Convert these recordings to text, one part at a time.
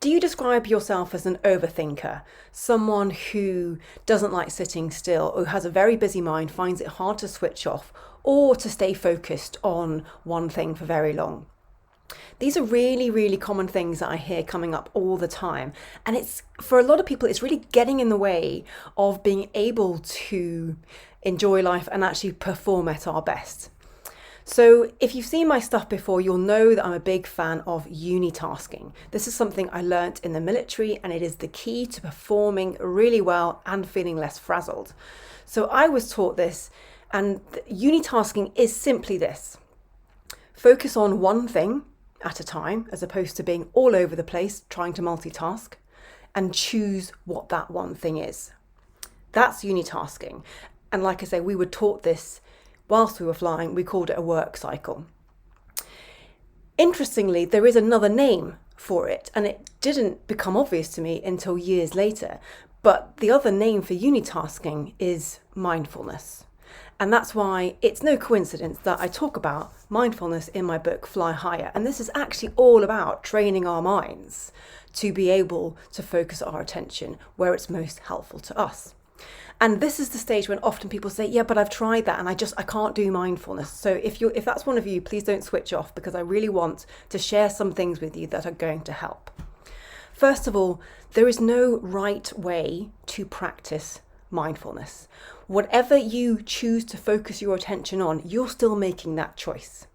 Do you describe yourself as an overthinker, someone who doesn't like sitting still or has a very busy mind, finds it hard to switch off or to stay focused on one thing for very long? These are really, really common things that I hear coming up all the time. And it's, for a lot of people, it's really getting in the way of being able to enjoy life and actually perform at our best. So if you've seen my stuff before, you'll know that I'm a big fan of unitasking. This is something I learnt in the military, and it is the key to performing really well and feeling less frazzled. So I was taught this, and unitasking is simply this. Focus on one thing at a time, as opposed to being all over the place trying to multitask, and choose what that one thing is. That's unitasking. And like I say, we were taught this whilst we were flying. We called it a work cycle. Interestingly, there is another name for it, and it didn't become obvious to me until years later. But the other name for unitasking is mindfulness. And that's why it's no coincidence that I talk about mindfulness in my book, Fly Higher. And this is actually all about training our minds to be able to focus our attention where it's most helpful to us. And this is the stage when often people say, yeah, but I've tried that and I can't do mindfulness. So if that's one of you, please don't switch off, because I really want to share some things with you that are going to help. First of all, there is no right way to practice mindfulness. Whatever you choose to focus your attention on, you're still making that choice.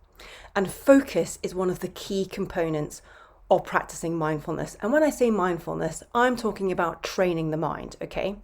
And focus is one of the key components of practicing mindfulness. And when I say mindfulness, I'm talking about training the mind, okay?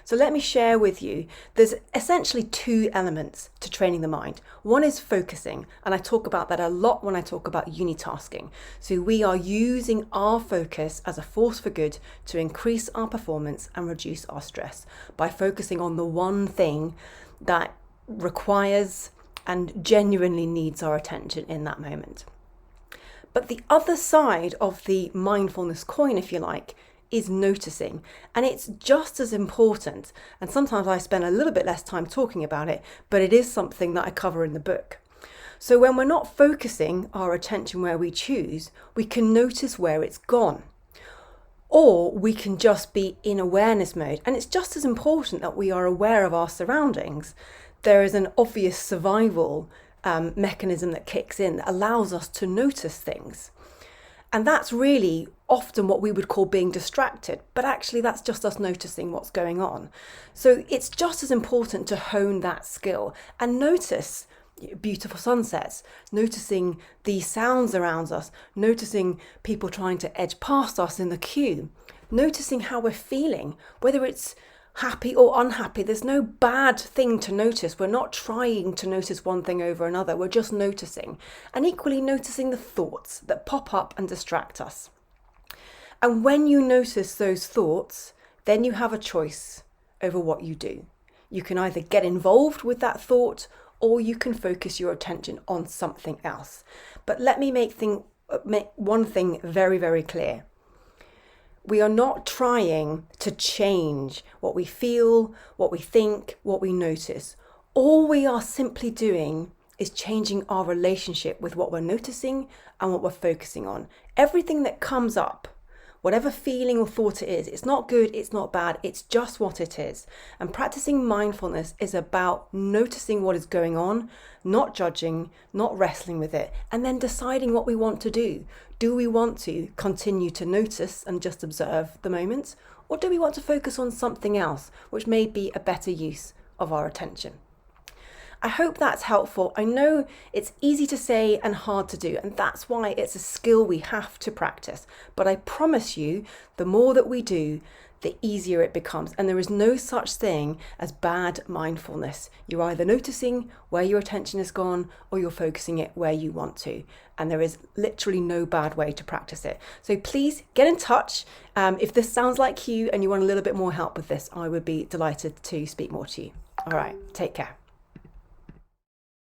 So let me share with you, there's essentially two elements to training the mind. One is focusing, and I talk about that a lot when I talk about unitasking. So we are using our focus as a force for good to increase our performance and reduce our stress by focusing on the one thing that requires and genuinely needs our attention in that moment. But the other side of the mindfulness coin, if you like, is noticing, and it's just as important. And sometimes I spend a little bit less time talking about it, but it is something that I cover in the book. So when we're not focusing our attention where we choose, we can notice where it's gone, or we can just be in awareness mode. And it's just as important that we are aware of our surroundings. There is an obvious survival mechanism that kicks in that allows us to notice things. And that's really often what we would call being distracted, but actually that's just us noticing what's going on. So it's just as important to hone that skill and notice beautiful sunsets, noticing the sounds around us, noticing people trying to edge past us in the queue, noticing how we're feeling, whether it's happy or unhappy. There's no bad thing to notice. We're not trying to notice one thing over another. We're just noticing, and equally noticing the thoughts that pop up and distract us. And when you notice those thoughts, then you have a choice over what you do. You can either get involved with that thought, or you can focus your attention on something else. But let me make one thing very, very clear. We are not trying to change what we feel, what we think, what we notice. All we are simply doing is changing our relationship with what we're noticing and what we're focusing on. Everything that comes up, whatever feeling or thought it is, it's not good, it's not bad, it's just what it is. And practicing mindfulness is about noticing what is going on, not judging, not wrestling with it, and then deciding what we want to do. Do we want to continue to notice and just observe the moment? Or do we want to focus on something else, which may be a better use of our attention? I hope that's helpful. I know it's easy to say and hard to do, and that's why it's a skill we have to practice. But I promise you, the more that we do, the easier it becomes. And there is no such thing as bad mindfulness. You're either noticing where your attention has gone, or you're focusing it where you want to. And there is literally no bad way to practice it. So please get in touch. If this sounds like you and you want a little bit more help with this, I would be delighted to speak more to you. All right, take care.